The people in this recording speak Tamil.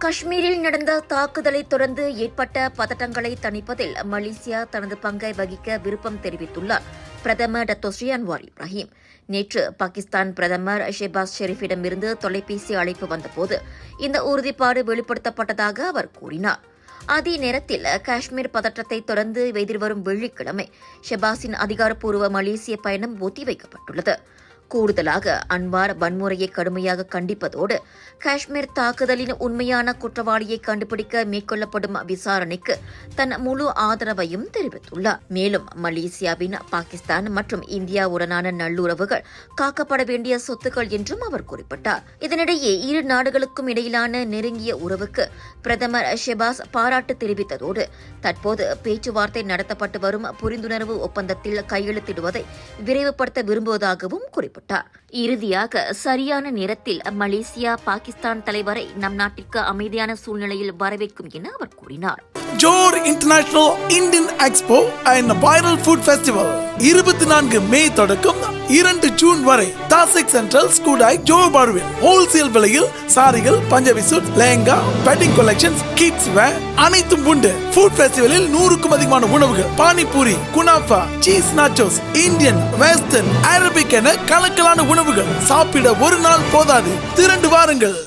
காஷ்மீரில் நடந்த தாக்குதலை தொடர்ந்து ஏற்பட்ட பதட்டங்களை தணிப்பதில் மலேசியா தனது பங்கை வகிக்க விருப்பம் தெரிவித்துள்ளார் பிரதமர் டத்தோஸ்ரீ அன்வார் இப்ராஹிம். நேற்று பாகிஸ்தான் பிரதமர் ஷெபாஸ் ஷெரீஃபிடமிருந்து தொலைபேசி அழைப்பு வந்தபோது இந்த உறுதிப்பாடு வெளிப்படுத்தப்பட்டதாக அவர் கூறினார். அதே நேரத்தில் காஷ்மீர் பதற்றத்தை தொடர்ந்து எதிர்வரும் வெள்ளிக்கிழமை ஷெபாஸின் அதிகாரப்பூர்வ மலேசிய பயணம் ஒத்திவைக்கப்பட்டுள்ளது. கூடுதலாக அன்வார் வன்முறையை கடுமையாக கண்டிப்பதோடு காஷ்மீர் தாக்குதலின் உண்மையான குற்றவாளியை கண்டுபிடிக்க மேற்கொள்ளப்படும் விசாரணைக்கு தன் முழு ஆதரவையும் தெரிவித்துள்ளார். மேலும் மலேசியாவின் பாகிஸ்தான் மற்றும் இந்தியாவுடனான நல்லுறவுகள் காக்கப்பட வேண்டிய சொத்துக்கள் என்றும் அவர் குறிப்பிட்டார். இதனிடையே இரு நாடுகளுக்கும் இடையிலான நெருங்கிய உறவுக்கு பிரதமர் ஷெபாஸ் பாராட்டு தெரிவித்ததோடு தற்போது பேச்சுவார்த்தை நடத்தப்பட்டு வரும் புரிந்துணர்வு ஒப்பந்தத்தில் கையெழுத்திடுவதை விரைவுபடுத்த விரும்புவதாகவும் குறிப்பிட்டார். இறுதியாக சரியான நேரத்தில் மலேசியா பாகிஸ்தான் தலைவரை நம் நாட்டிற்கு அமைதியான சூழ்நிலையில் வரவேற்கும் என அவர் கூறினார். Johor international Indian expo and viral food festival 24 May தொடக்கம் 2 ஜூன் வரை தாசிக் சென்ட்ரல் ஸ்கூடாய் ஜோர் பார்வில் ஹோல்சேல் விலையில் சாரிகள், Punjabi suit, lehenga, wedding collections, kids wear அனைத்தும் உண்டு. ஃபுட் ஃபெஸ்டிவலில் 100க்கும் அதிகமான உணவுகள், panipuri, kunafa, cheese nachos, Indian, western, Arabic என கலக்கலான உணவுகள். சாப்பிட ஒரு நாள் போதாது, திரண்டு வாருங்கள்.